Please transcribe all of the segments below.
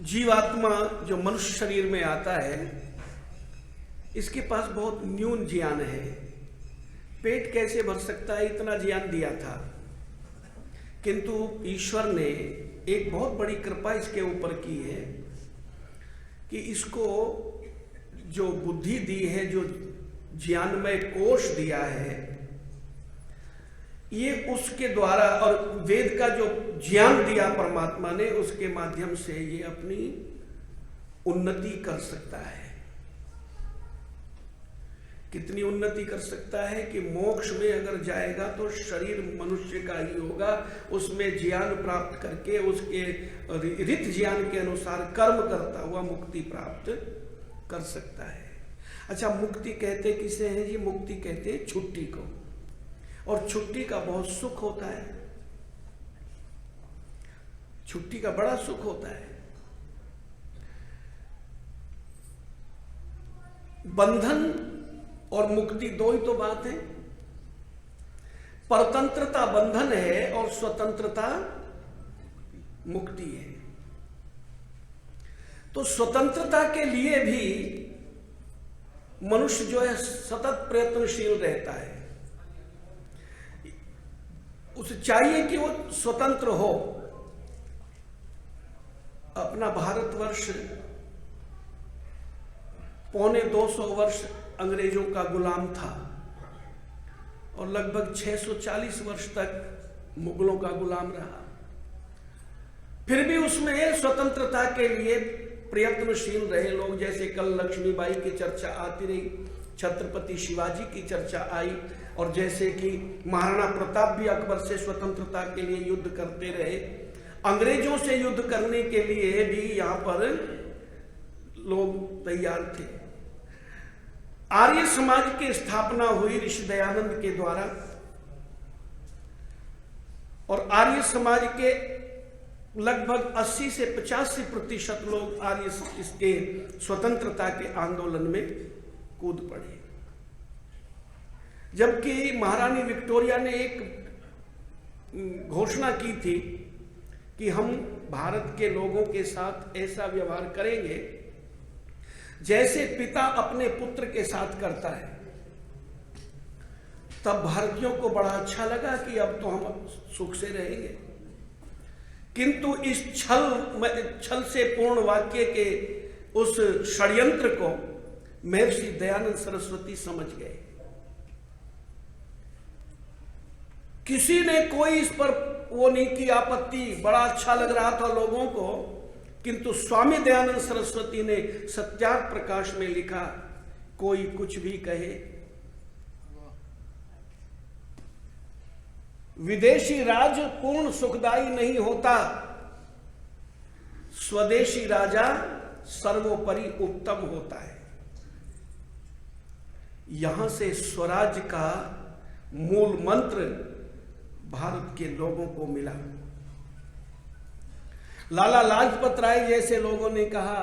जीवात्मा जो मनुष्य शरीर में आता है, इसके पास बहुत न्यून ज्ञान है। पेट कैसे भर सकता है, इतना ज्ञान दिया था, किंतु ईश्वर ने एक बहुत बड़ी कृपा इसके ऊपर की है कि इसको जो बुद्धि दी है, जो ज्ञानमय कोश दिया है, ये उसके द्वारा, और वेद का जो ज्ञान दिया परमात्मा ने, उसके माध्यम से ये अपनी उन्नति कर सकता है। कितनी उन्नति कर सकता है कि मोक्ष में अगर जाएगा तो शरीर मनुष्य का ही होगा, उसमें ज्ञान प्राप्त करके उसके रित ज्ञान के अनुसार कर्म करता हुआ मुक्ति प्राप्त कर सकता है। अच्छा, मुक्ति कहते किसे हैं जी? मुक्ति कहते हैं छुट्टी को, और छुट्टी का बहुत सुख होता है। छुट्टी का बड़ा सुख होता है। बंधन और मुक्ति दो ही तो बात है। परतंत्रता बंधन है और स्वतंत्रता मुक्ति है। तो स्वतंत्रता के लिए भी मनुष्य जो है सतत प्रयत्नशील रहता है। उसे चाहिए कि वो स्वतंत्र हो। अपना भारतवर्ष 250 वर्ष अंग्रेजों का गुलाम था और लगभग 640 वर्ष तक मुगलों का गुलाम रहा। फिर भी उसमें स्वतंत्रता के लिए प्रयत्नशील रहे लोग। जैसे कल लक्ष्मीबाई की चर्चा आती रही, छत्रपति शिवाजी की चर्चा आई, और जैसे कि महाराणा प्रताप भी अकबर से स्वतंत्रता के लिए युद्ध करते रहे। अंग्रेजों से युद्ध करने के लिए भी यहां पर लोग तैयार थे। आर्य समाज की स्थापना हुई ऋषि दयानंद के द्वारा, और आर्य समाज के लगभग 80 से 85% लोग आर्य इसके स्वतंत्रता के आंदोलन में कूद पड़े। जबकि महारानी विक्टोरिया ने एक घोषणा की थी कि हम भारत के लोगों के साथ ऐसा व्यवहार करेंगे जैसे पिता अपने पुत्र के साथ करता है। तब भारतीयों को बड़ा अच्छा लगा कि अब तो हम सुख से रहेंगे। किंतु इस छल से पूर्ण वाक्य के उस षड्यंत्र को महर्षि दयानंद सरस्वती समझ गए। किसी ने कोई इस पर वो नहीं की आपत्ति, बड़ा अच्छा लग रहा था लोगों को। किंतु स्वामी दयानंद सरस्वती ने सत्यार्थ प्रकाश में लिखा, कोई कुछ भी कहे, विदेशी राज पूर्ण सुखदायी नहीं होता, स्वदेशी राजा सर्वोपरि उत्तम होता है। यहां से स्वराज का मूल मंत्र भारत के लोगों को मिला। लाला लाजपत राय जैसे लोगों ने कहा,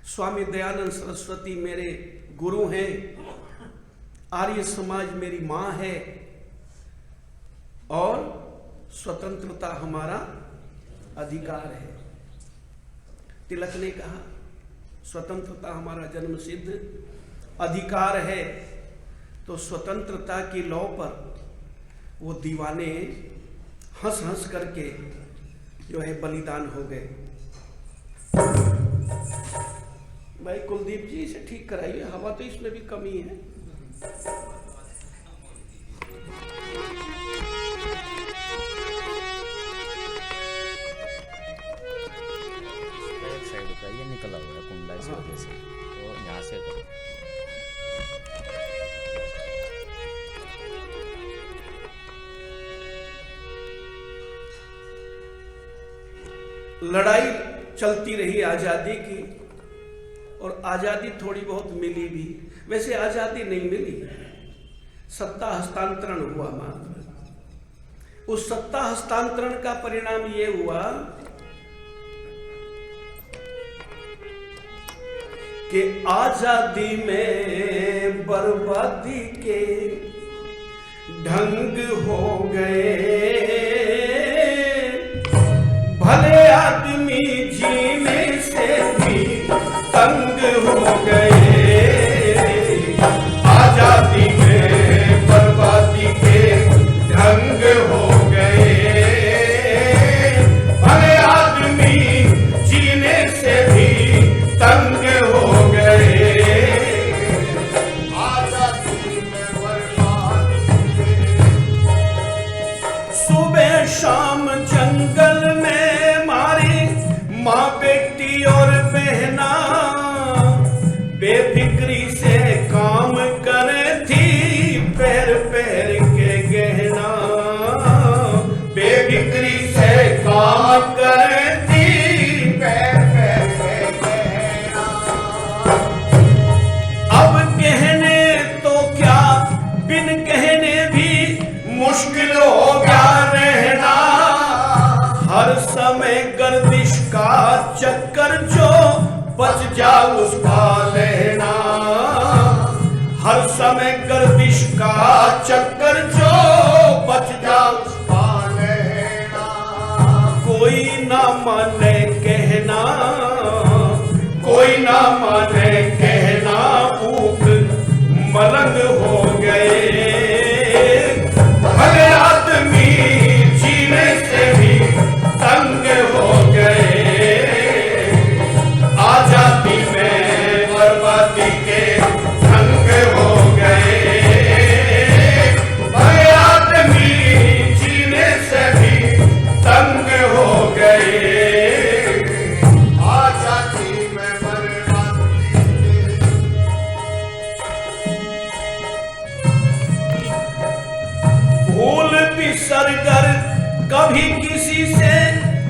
स्वामी दयानंद सरस्वती मेरे गुरु हैं, आर्य समाज मेरी मां है, और स्वतंत्रता हमारा अधिकार है। तिलक ने कहा, स्वतंत्रता हमारा जन्मसिद्ध अधिकार है। तो स्वतंत्रता की लौ पर वो दीवाने हंस हंस करके जो है बलिदान हो गए। भाई कुलदीप जी, इसे ठीक कराइए, हवा तो इसमें भी कमी है। एक साइड का ये निकला हुआ है कुंडा, इस वजह से तो यहाँ से करो। लड़ाई चलती रही आजादी की, और आजादी थोड़ी बहुत मिली भी। वैसे आजादी नहीं मिली, सत्ता हस्तांतरण हुआ मात्र। उस सत्ता हस्तांतरण का परिणाम ये हुआ कि आजादी में बर्बादी के ढंग हो गए, भले आदमी जीने जीने से भी तंग हो गए। सुबह शाम जंगल में मारी माँ बेटी और बहना, बेफिक्री से काम करे थी पैर पैर के गहना, बेफिक्री से काम करे थी पैर पैर के गहना। अब कहने तो क्या बिन कहने भी मुश्किल हो गया रहना, हर समय गर्दिश का चक्कर जो बच जा उसका लेना, हर समय गर्दिश का चक्कर जो बच जा उसका लेना। कोई ना माने कहना, कोई ना माने कहना, ऊक मलंग हो गए। भले आदमी जीने से भी तंग हो गए, आजादी में बर्बादी के ढंग हो गए। भले आदमी जीने से भी तंग हो गए, आजादी में बर्बादी के। भूल बिसर कर कभी किसी से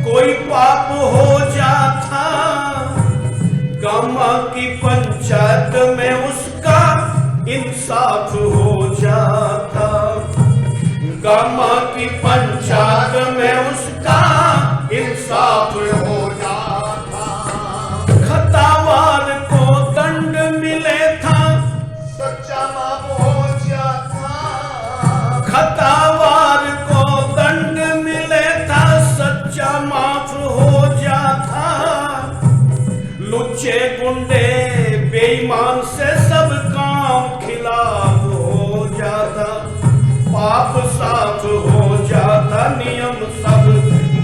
कोई पाप हो जाता, गामा की पंचायत में उसका इंसाफ हो जाता, गामा की पंचायत में उसका इंसाफ हो जाता। खतावार को दंड मिले था, सच्चा माफ हो जाता, खतावार को दंड मिले था, सच्चा माफ हो जाता। लुच्चे गुंडे बेईमान से सब काम खिलाफ हो जाता, पाप साफ हो जाता, नियम सब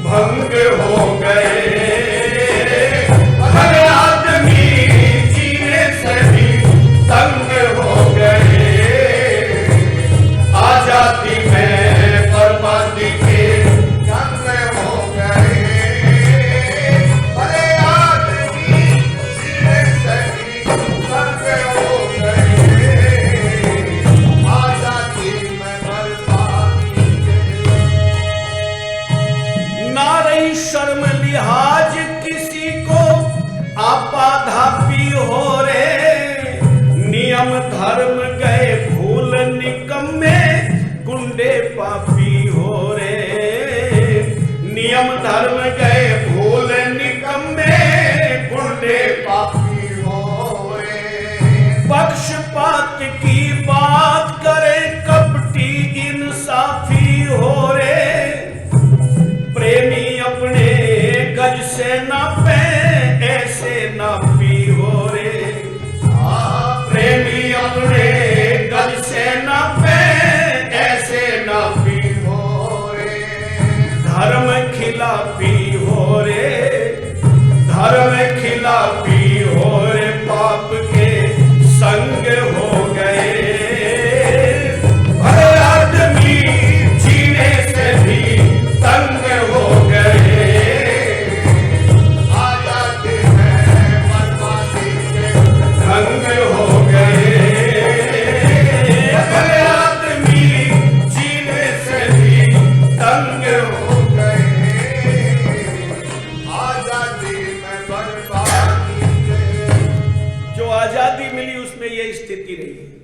भंग हो गए। हर आदमी जीने से भी तंग हो गए, आजादी में बर्बादी के ढंग हो गए। हर आदमी जीने से भी तंग हो गए, आजादी में बर्बादी के। ना रही शर्म लिहाज किसी को, आपाधापी हो रे, नियम धर्म गए भूल निकम्मे, गुंडे पापी हो रे, नियम धर्म गए भूल निकम्मे, गुंडे पापी हो रे। पक्षपात की बात करे कपटी इंसाफी हो रे, प्रेमी अपने गज से नापे ऐसे नापी हो रे, प्रेमी अपने गज से नापे ऐसे नापी हो रे। धर्म खिलाफी हो रे, धर्म खिलाफी हो रे, पाप के संग हो गए। भले आदमी जीने से भी तंग हो गए, आजादी में बर्बादी के ढंग हो गए। भले आदमी जीने से भी तंग हो गए, आजादी में बर्बादी के। जो आजादी मिली उसमें ये स्थिति रही है।